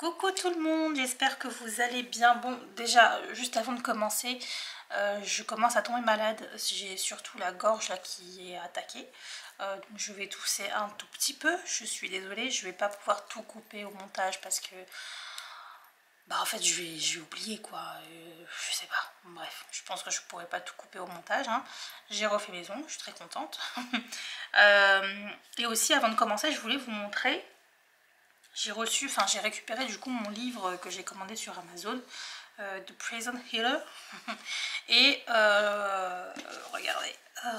Coucou tout le monde, j'espère que vous allez bien. Bon, déjà, juste avant de commencer, je commence à tomber malade. J'ai surtout la gorge là qui est attaquée. Donc je vais tousser un tout petit peu. Je suis désolée, je vais pas pouvoir tout couper au montage parce que... Bah en fait, je vais oublier quoi. Je sais pas. Bref, je pense que je pourrais pas tout couper au montage. Hein. J'ai refait mes ongles, je suis très contente. Et aussi, avant de commencer, je voulais vous montrer... J'ai reçu, enfin j'ai récupéré du coup mon livre que j'ai commandé sur Amazon, The Prison Healer. Et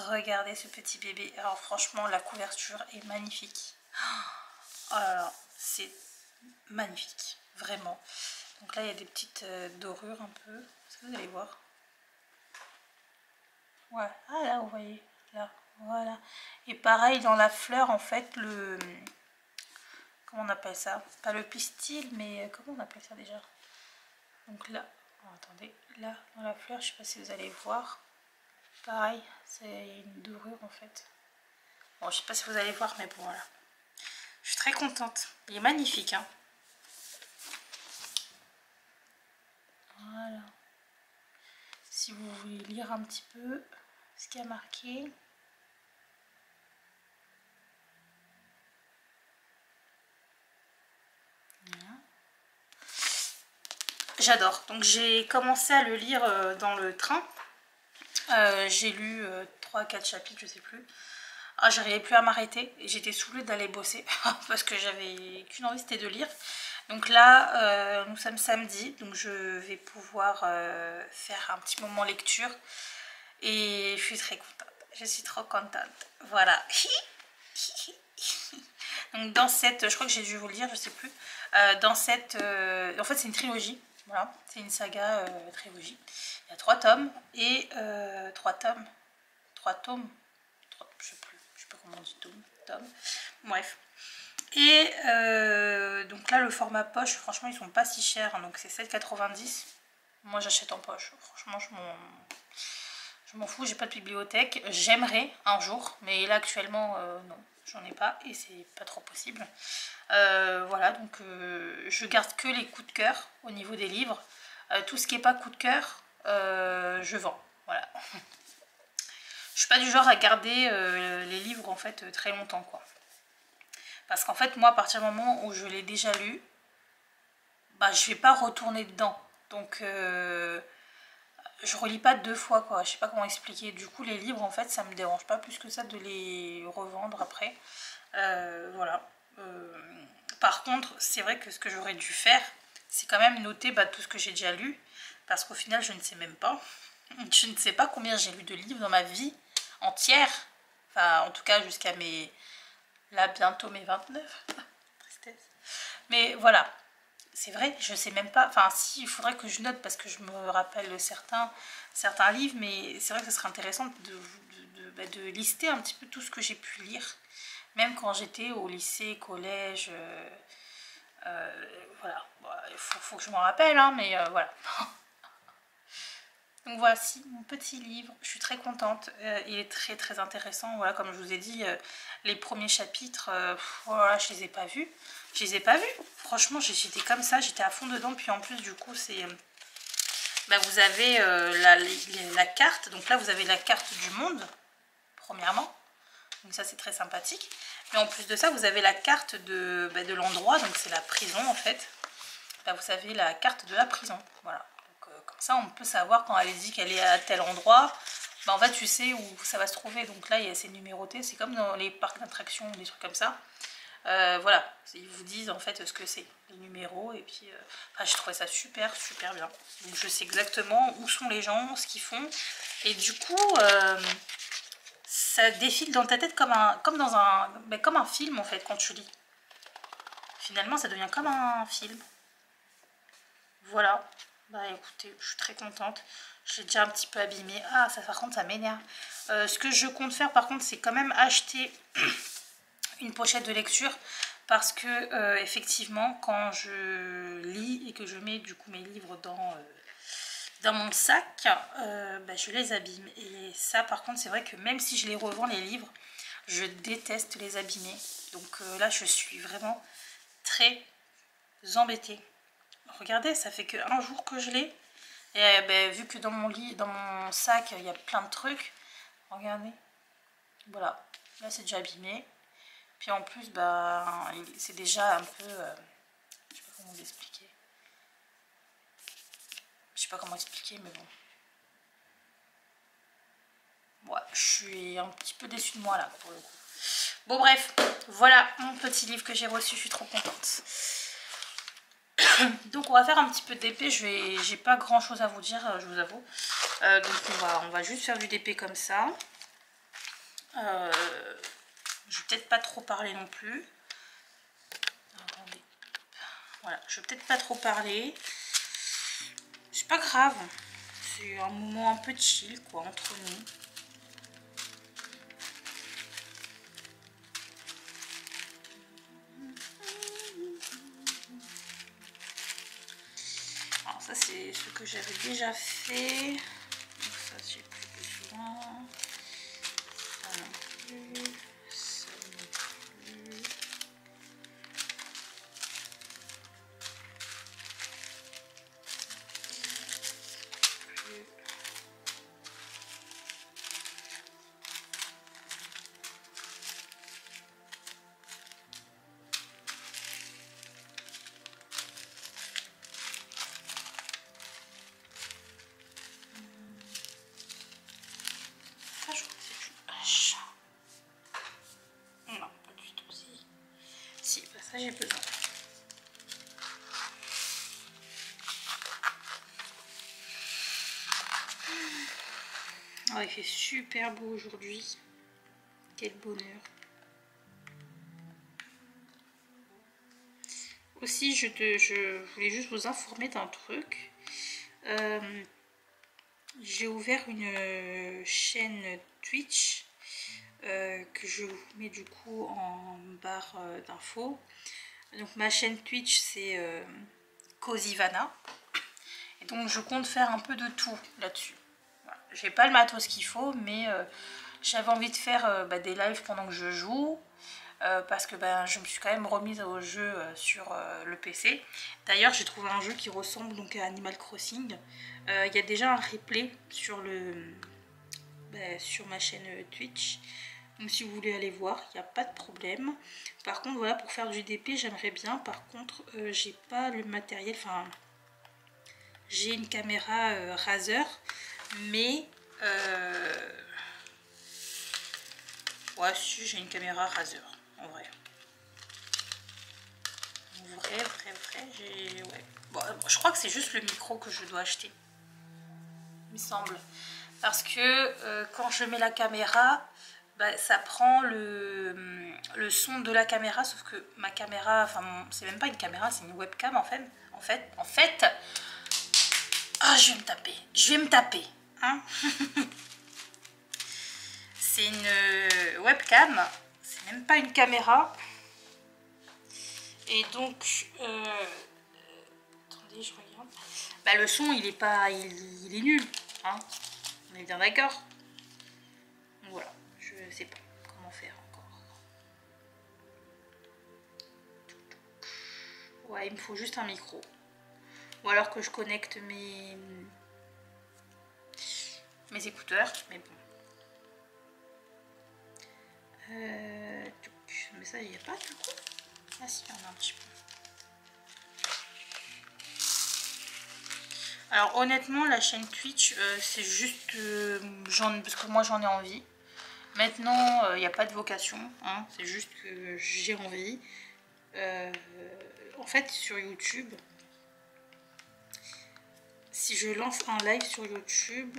regardez ce petit bébé. Alors franchement la couverture est magnifique. Oh là là, c'est magnifique, vraiment. Donc là il y a des petites dorures un peu. Est-ce que vous allez voir? Ouais, ah là vous voyez, là, voilà. Et pareil dans la fleur en fait le... Comment on appelle ça? Pas le pistil, mais comment on appelle ça déjà? Donc là, oh, attendez, là dans la fleur, je sais pas si vous allez voir. Pareil, c'est une dorure en fait. Bon, je sais pas si vous allez voir, mais bon voilà. Je suis très contente. Il est magnifique, hein. Voilà. Si vous voulez lire un petit peu ce qu'il y a marqué. J'adore. Donc j'ai commencé à le lire dans le train. J'ai lu 3-4 chapitres, je sais plus. Ah, j'arrivais plus à m'arrêter et j'étais saoulée d'aller bosser parce que j'avais qu'une envie, c'était de lire. Donc là, nous sommes samedi, donc je vais pouvoir faire un petit moment lecture et je suis très contente. Je suis trop contente. Voilà. Donc dans cette, je crois que j'ai dû vous le dire, je sais plus. Dans cette, en fait c'est une trilogie. Voilà, c'est une saga trilogie. Il y a 3 tomes et 3 tomes. 3 tomes. Je sais pas comment on dit tome. Bref. Et donc là le format poche, franchement ils sont pas si chers, hein, donc c'est 7,90. Moi j'achète en poche, franchement je m'en fous, j'ai pas de bibliothèque. J'aimerais un jour, mais là actuellement non, j'en ai pas et c'est pas trop possible. Voilà, donc je garde que les coups de cœur au niveau des livres. Tout ce qui est pas coup de cœur, je vends. Voilà. Je suis pas du genre à garder les livres en fait très longtemps quoi. Parce qu'en fait moi à partir du moment où je l'ai déjà lu, bah je vais pas retourner dedans. Donc je relis pas 2 fois quoi, je sais pas comment expliquer. Du coup les livres en fait ça me dérange pas plus que ça de les revendre après. Voilà. Par contre c'est vrai que ce que j'aurais dû faire, c'est quand même noter tout ce que j'ai déjà lu. Parce qu'au final je ne sais même pas. Je ne sais pas combien j'ai lu de livres dans ma vie entière. Enfin en tout cas jusqu'à mes... Là bientôt mes 29. Tristesse. Mais voilà. C'est vrai, je sais même pas. Enfin si, il faudrait que je note parce que je me rappelle certains livres. Mais c'est vrai que ce serait intéressant de lister un petit peu tout ce que j'ai pu lire. Même quand j'étais au lycée, collège... voilà. Bon, il faut que je m'en rappelle, hein, mais voilà. Donc voici mon petit livre, je suis très contente, il est très très intéressant, voilà, comme je vous ai dit, les premiers chapitres, voilà, je les ai pas vus, franchement j'étais comme ça, j'étais à fond dedans, puis en plus du coup c'est, vous avez la carte, donc là vous avez la carte du monde, premièrement, donc ça c'est très sympathique, mais en plus de ça vous avez la carte de l'endroit, donc c'est la prison en fait, vous avez la carte de la prison, voilà. Comme ça on peut savoir quand elle dit qu'elle est à tel endroit, en fait tu sais où ça va se trouver. Donc là c'est numéroté, c'est comme dans les parcs d'attractions ou des trucs comme ça. Voilà, ils vous disent en fait ce que c'est, les numéros. Et puis j'ai trouvé ça super bien. Donc je sais exactement où sont les gens, ce qu'ils font. Et du coup ça défile dans ta tête comme un film en fait quand tu lis. Finalement ça devient comme un film. Voilà. Écoutez, je suis très contente. Je l'ai déjà un petit peu abîmé. Ah, ça par contre, ça m'énerve. Ce que je compte faire par contre, c'est quand même acheter une pochette de lecture. Parce que effectivement, quand je lis et que je mets du coup mes livres dans mon sac, je les abîme. Et ça par contre, c'est vrai que même si je les revends les livres, je déteste les abîmer. Donc là, je suis vraiment très embêtée. regardez, ça fait qu'un jour que je l'ai. Et ben, vu que dans mon lit, dans mon sac, il y a plein de trucs. Regardez. Voilà. Là, c'est déjà abîmé. Puis en plus, bah, c'est déjà un peu... je sais pas comment vous expliquer. Je sais pas comment expliquer, mais bon. Ouais, je suis un petit peu déçue de moi là, pour le coup. Bon, bref. Voilà mon petit livre que j'ai reçu. Je suis trop contente. Donc, on va faire un petit peu d'épée. J'ai pas grand chose à vous dire, je vous avoue. Donc, on va juste faire du DP comme ça. Je vais peut-être pas trop parler non plus. Attendez. Voilà, je vais peut-être pas trop parler. C'est pas grave. C'est un moment un peu chill, quoi, entre nous. Alors ça, c'est ce que j'avais déjà fait. Donc ça, j'ai plus besoin. Ça non plus. Ça non plus. J'ai besoin. Oh, il fait super beau aujourd'hui. Quel bonheur. Aussi, je voulais juste vous informer d'un truc. J'ai ouvert une chaîne Twitch que je vous mets du coup en barre d'infos. Donc ma chaîne Twitch c'est Cosivana. Et donc je compte faire un peu de tout là-dessus. Voilà. J'ai pas le matos qu'il faut, mais j'avais envie de faire des lives pendant que je joue. Parce que je me suis quand même remise au jeu sur le PC. D'ailleurs, j'ai trouvé un jeu qui ressemble donc à Animal Crossing. Il y a déjà un replay sur, sur ma chaîne Twitch. Donc si vous voulez aller voir, il n'y a pas de problème. Par contre, voilà, pour faire du DP, j'aimerais bien. Par contre, j'ai pas le matériel. Enfin, j'ai une caméra Razer, mais... ouais, si, j'ai une caméra Razer, en vrai. Vrai, ouais. Bon, je crois que c'est juste le micro que je dois acheter, il me semble. Parce que quand je mets la caméra, ça prend le son de la caméra, sauf que ma caméra, enfin, c'est même pas une caméra, c'est une webcam en fait. Ah, je vais me taper, hein. C'est une webcam, c'est même pas une caméra. Et donc, attendez, je regarde. Le son, il est pas, il est nul, hein. On est bien d'accord. Voilà, je sais pas comment faire encore. Ouais, il me faut juste un micro. Ou alors que je connecte mes écouteurs, mais bon. Mais ça, il n'y a pas du coup. Ah si, il y en a un petit peu. Alors honnêtement, la chaîne Twitch, c'est juste parce que moi j'en ai envie. Maintenant, il n'y a pas de vocation, hein, c'est juste que j'ai envie. En fait, sur YouTube, si je lance un live sur YouTube,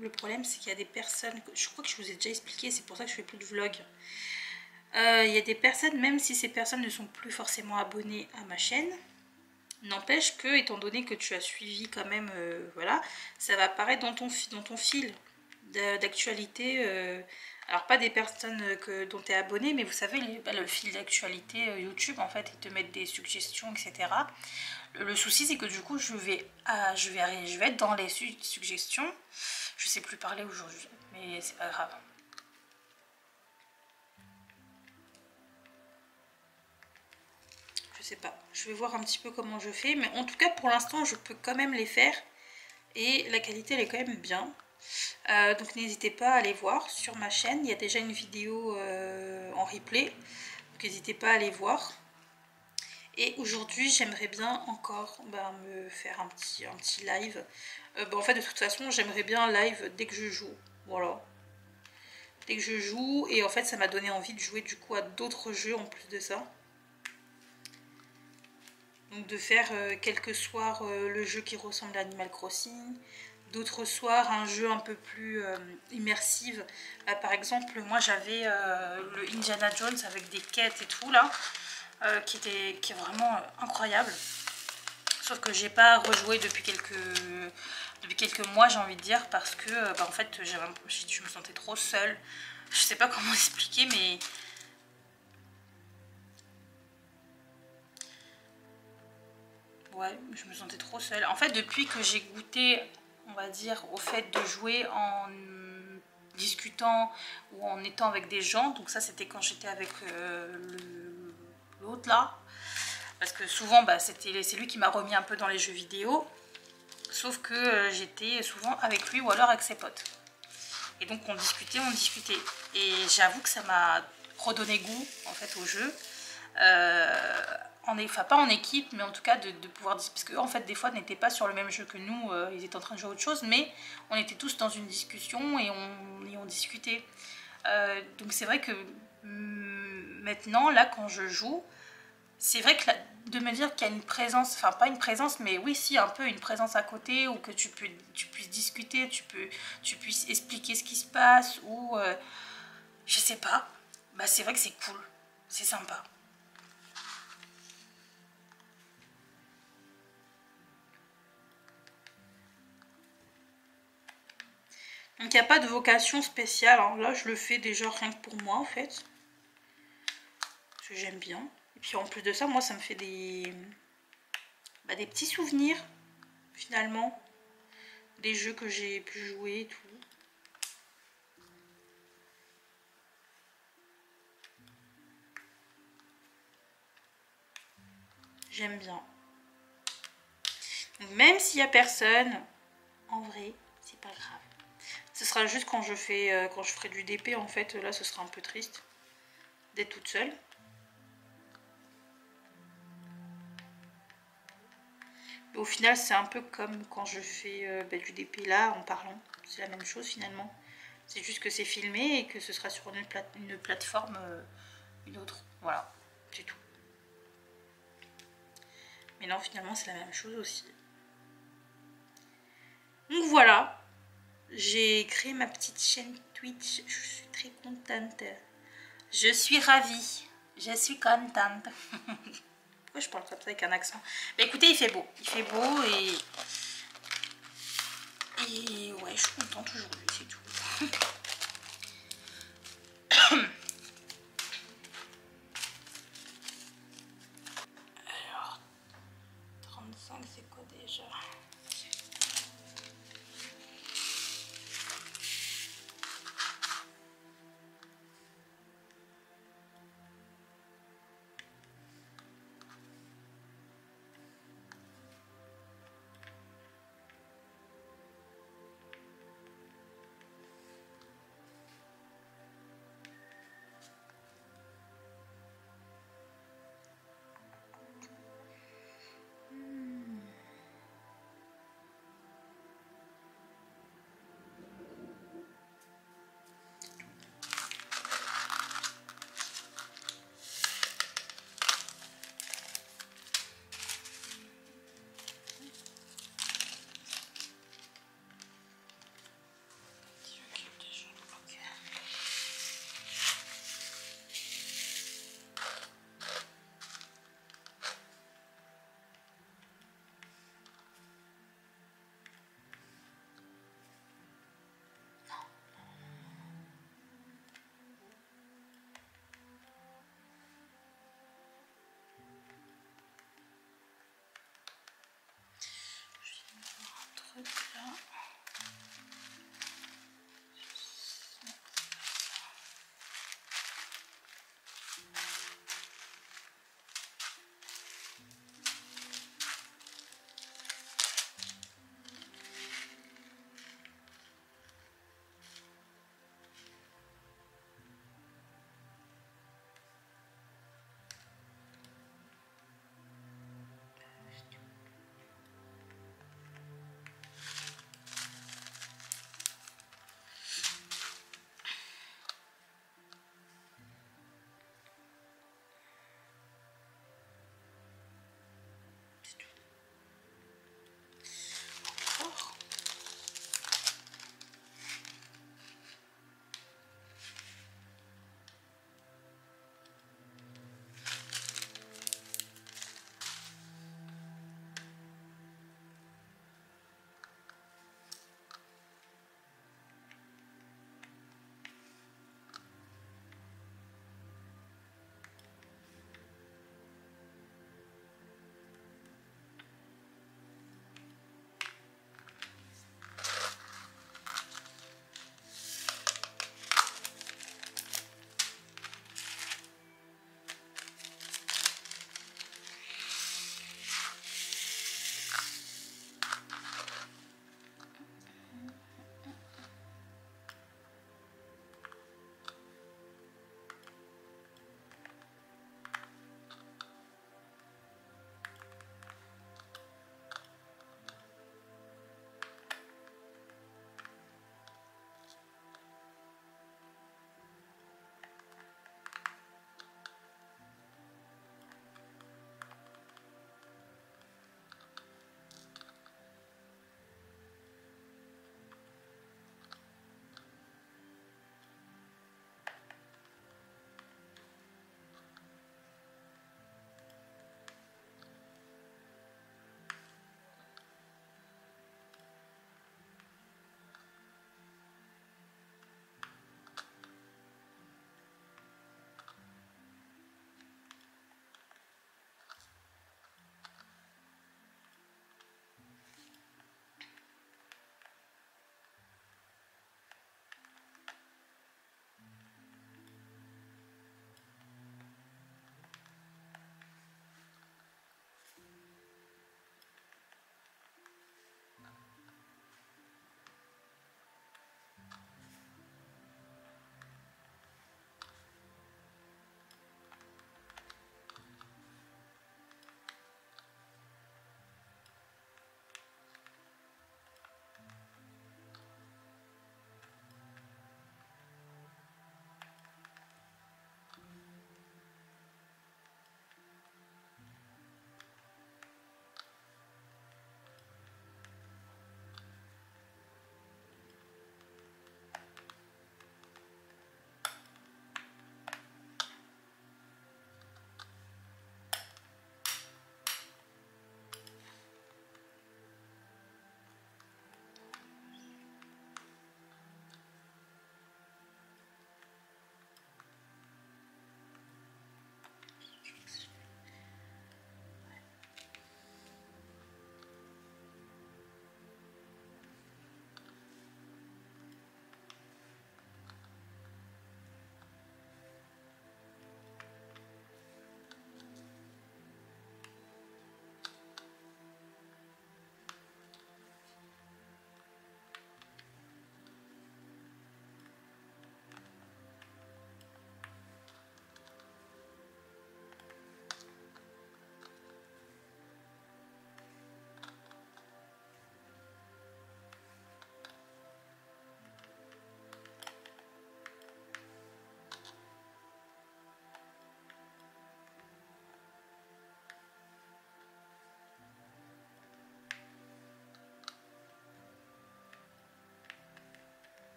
le problème c'est qu'il y a des personnes, je crois que je vous ai déjà expliqué, c'est pour ça que je fais plus de vlog. Il y a des personnes, même si ces personnes ne sont plus forcément abonnées à ma chaîne, n'empêche que, étant donné que tu as suivi quand même, voilà, ça va apparaître dans ton fil d'actualité. Alors pas des personnes dont tu es abonné, mais vous savez, le fil d'actualité YouTube, en fait, ils te mettent des suggestions, etc. Le souci, c'est que du coup, je vais être dans les suggestions. Je sais plus parler aujourd'hui, mais c'est pas grave. Je sais pas. Je vais voir un petit peu comment je fais. Mais en tout cas, pour l'instant, je peux quand même les faire. Et la qualité, elle est quand même bien. Donc n'hésitez pas à aller voir sur ma chaîne. Il y a déjà une vidéo en replay. Donc n'hésitez pas à aller voir. Et aujourd'hui, j'aimerais bien encore me faire un petit live. En fait, de toute façon, j'aimerais bien un live dès que je joue. Voilà. Dès que je joue. Et en fait, ça m'a donné envie de jouer du coup à d'autres jeux en plus de ça. Donc de faire quelques soirs le jeu qui ressemble à Animal Crossing. D'autres soirs, un jeu un peu plus immersif. Par exemple, moi j'avais le Indiana Jones avec des quêtes et tout là. Qui est vraiment incroyable. Sauf que j'ai pas rejoué depuis quelques mois, j'ai envie de dire, parce que en fait je me sentais trop seule. Je sais pas comment expliquer, mais ouais, je me sentais trop seule. En fait, depuis que j'ai goûté, on va dire, au fait de jouer en discutant ou en étant avec des gens, donc ça c'était quand j'étais avec l'autre là, parce que souvent c'est lui qui m'a remis un peu dans les jeux vidéo, sauf que j'étais souvent avec lui ou alors avec ses potes. Et donc on discutait, et j'avoue que ça m'a redonné goût en fait au jeu. Enfin pas en équipe, mais en tout cas de pouvoir, parce qu'eux en fait des fois n'étaient pas sur le même jeu que nous, ils étaient en train de jouer à autre chose, mais on était tous dans une discussion et on discutait. Donc c'est vrai que maintenant là quand je joue, c'est vrai que de me dire qu'il y a une présence, enfin pas une présence, mais oui si un peu une présence à côté, ou que tu puisses discuter, tu puisses expliquer ce qui se passe, ou je sais pas, c'est vrai que c'est cool, c'est sympa. Donc il n'y a pas de vocation spéciale, hein. Là je le fais déjà rien que pour moi en fait, parce que j'aime bien. Et puis en plus de ça, moi ça me fait des petits souvenirs finalement, des jeux que j'ai pu jouer et tout. J'aime bien. Donc même s'il n'y a personne, en vrai, c'est pas grave. Ce sera juste quand je ferai du DP, en fait, là ce sera un peu triste d'être toute seule. Mais au final, c'est un peu comme quand je fais du DP là, en parlant. C'est la même chose finalement. C'est juste que c'est filmé et que ce sera sur une plateforme, une autre. Voilà, c'est tout. Mais non, finalement, c'est la même chose aussi. Donc voilà, j'ai créé ma petite chaîne Twitch. Je suis très contente. Je suis ravie. Je suis contente. Pourquoi je parle comme ça avec un accent? Écoutez, il fait beau. Il fait beau et ouais, je suis contente aujourd'hui, c'est tout. Alors, 35, c'est quoi déjà?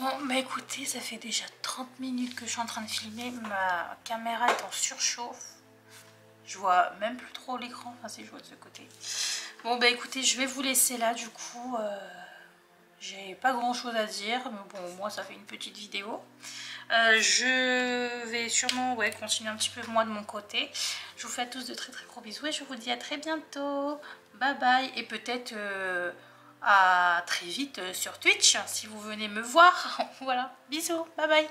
Bon, bah écoutez, ça fait déjà 30 minutes que je suis en train de filmer. Ma caméra est en surchauffe. Je vois même plus trop l'écran, enfin si je vois de ce côté. Bon, bah écoutez, je vais vous laisser là du coup. J'ai pas grand chose à dire, mais bon, moi ça fait une petite vidéo. Je vais sûrement continuer un petit peu moi de mon côté. Je vous fais à tous de très très gros bisous et je vous dis à très bientôt. Bye bye et peut-être à très vite sur Twitch si vous venez me voir. Voilà, bisous, bye bye.